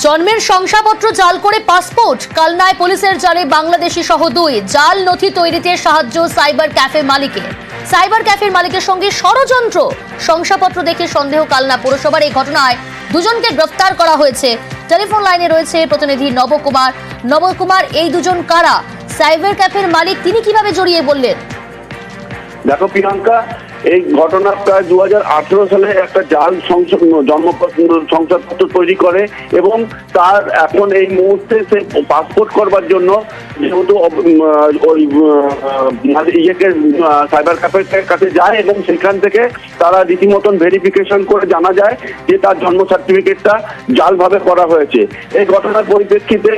জন্মের শংসাপত্র জাল করে পাসপোর্ট, কালনায় পুলিশের জালে বাংলাদেশি সহ 2 জাল নথি তৈরিতে সাহায্য সাইবার ক্যাফে মালিকের। সাইবার ক্যাফের মালিকের সঙ্গে ষড়যন্ত্র, শংসাপত্র দেখে সন্দেহ কালনা পুরসভার। এই ঘটনায় 2 জনকে গ্রেফতার করা হয়েছে। টেলিফোন লাইনে রয়েছে প্রতিনিধি নবকুমার। নবকুমার, এই 2 জন কারা? সাইবার ক্যাফের মালিক তিনি কিভাবে জড়িয়ে বললেন? দেখো প্রিয়াঙ্কা, এই ঘটনা প্রায় 2018 সালে একটা জাল শংসাপত্র তৈরি করে এবং তার এখন এই মুহূর্তে সে পাসপোর্ট করবার জন্য যেহেতু ওই সাইবার ক্যাফের কাছে যায় এবং সেখান থেকে তারা রীতিমতন ভেরিফিকেশন করে জানা যায় যে তার জন্ম সার্টিফিকেটটা জালভাবে করা হয়েছে। এই ঘটনার পরিপ্রেক্ষিতে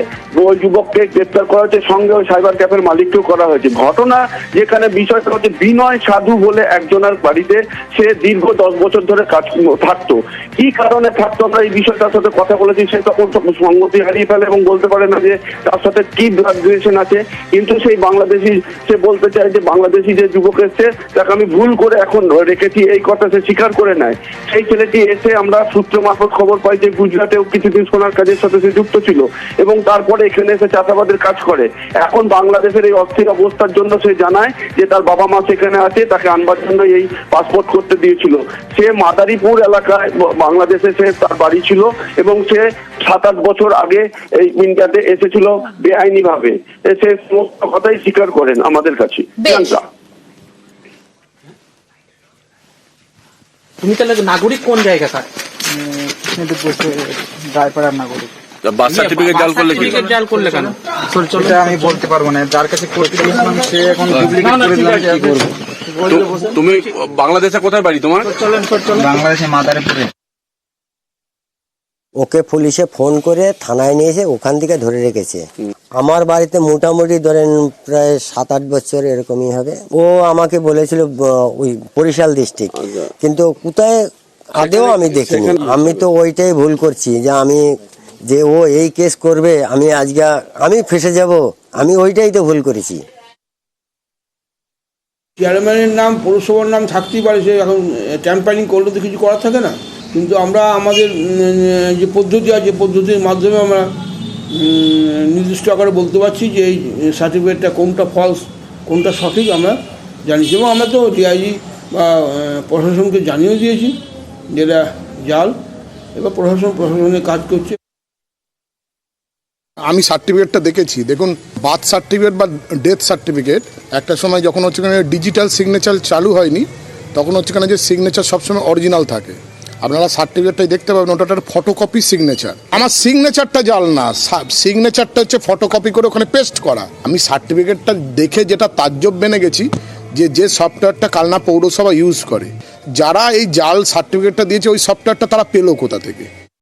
ওই যুবককে গ্রেপ্তার করা হয়েছে, সঙ্গে ওই সাইবার ক্যাফের মালিককেও করা হয়েছে। ঘটনা যেখানে বিষয়টা হচ্ছে বিনয় সাধু বলে একজনের বাড়িতে সে দীর্ঘ 10 বছর ধরে কাজ থাকতো। কি কারণে থাকতো আমরা এই বিষয়টার সাথে কথা বলেছি। সে তখন সংগতি হারিয়ে ফেলে এবং বলতে পারে না যে তার সাথে কি ব্লাড রিলেশন আছে, কিন্তু সেই বাংলাদেশি সে বলতে চায় যে বাংলাদেশি যে যুবক এসছে তাকে আমি ভুল করে এখন রেখেছি, এই কথা সে স্বীকার করে নেয়। সেই ছেলেটি এসে আমরা সূত্র মারফত খবর পাই যে গুজরাটেও কিছুদিন সোনার কাজের সাথে সে যুক্ত ছিল এবং তারপরে এখানে এসে চাষাবাদের কাজ করে। এখন বাংলাদেশের এই অস্থির অবস্থার জন্য সে জানায় যে তার বাবা মা সেখানে আছে, তাকে আনবার জন্য এই পাসপোর্ট করতে দিয়েছিল। সে মাদারীপুর এলাকায় বাংলাদেশে সে তার বাড়ি ছিল এবং সে 7-8 বছর আগে এই ইন্ডিয়াতে এসেছিল বেআইনি ভাবে। সে সমস্ত কথাই স্বীকার করেন আমাদের কাছে। তুমি তাহলে নাগরিক কোন জায়গাকার? রায়পাড়ার নাগরিক। বার্থ সার্টিফিকেট জাল করলে কি? জাল করলে কেন? সেটা আমি বলতে পারবো না, যার কাছে করতে গেছিলাম সে এখন ডুপ্লিকেট করে দিলাম, কি করবো? তুমি বাংলাদেশে কোথায় বাড়ি তোমার? বাংলাদেশে মাদারীপুরে। ওকে পুলিশে ফোন করে থানায় নিয়ে এসে ওখান থেকে ধরে রেখেছে। আমার বাড়িতে মোটামুটি ধরেন প্রায় 7-8 বছর এরকমই হবে। ও আমাকে বলেছিল ওই বরিশাল ডিস্ট্রিক্ট, কিন্তু কোথায় আদেও আমি দেখিনি। আমি তো ওইটাই ভুল করছি যে ও এই কেস করবে, আমি ফেসে যাব, আমি ওইটাই তো ভুল করেছি। চেয়ারম্যানের নাম, পৌরসভার নাম থাকতেই পারে, সে এখন ট্যাম্পারিং করলে তো কিছু করার থাকে না। কিন্তু আমরা আমাদের যে পদ্ধতি আছে, পদ্ধতির মাধ্যমে আমরা নির্দিষ্ট আকারে বলতে পারছি যে এই সার্টিফিকেটটা কোনটা ফলস কোনটা সঠিক আমরা জানিয়েছি এবং আমরা তো ডিআইজি বা প্রশাসনকে জানিয়েও দিয়েছি যেটা জাল। এবার প্রশাসনের কাজ করছে। আমি সার্টিফিকেটটা দেখেছি। দেখুন, বার্থ সার্টিফিকেট বা ডেথ সার্টিফিকেট একটা সময় যখন হচ্ছে ডিজিটাল সিগনেচার চালু হয়নি তখন হচ্ছে যে সিগনেচার সবসময় অরিজিনাল থাকে। আপনারা সার্টিফিকেটটাই দেখতে পাবেন, ওটা একটা ফটোকপি সিগনেচার। আমার সিগনেচারটা জাল না, সিগনেচারটা হচ্ছে ফটোকপি করে ওখানে পেস্ট করা। আমি সার্টিফিকেটটা দেখে যেটা তাজ্জব বেনে গেছি যে সফটওয়্যারটা কালনা পৌরসভা ইউজ করে, যারা এই জাল সার্টিফিকেটটা দিয়েছে ওই সফটওয়্যারটা তারা পেলো কোথা থেকে?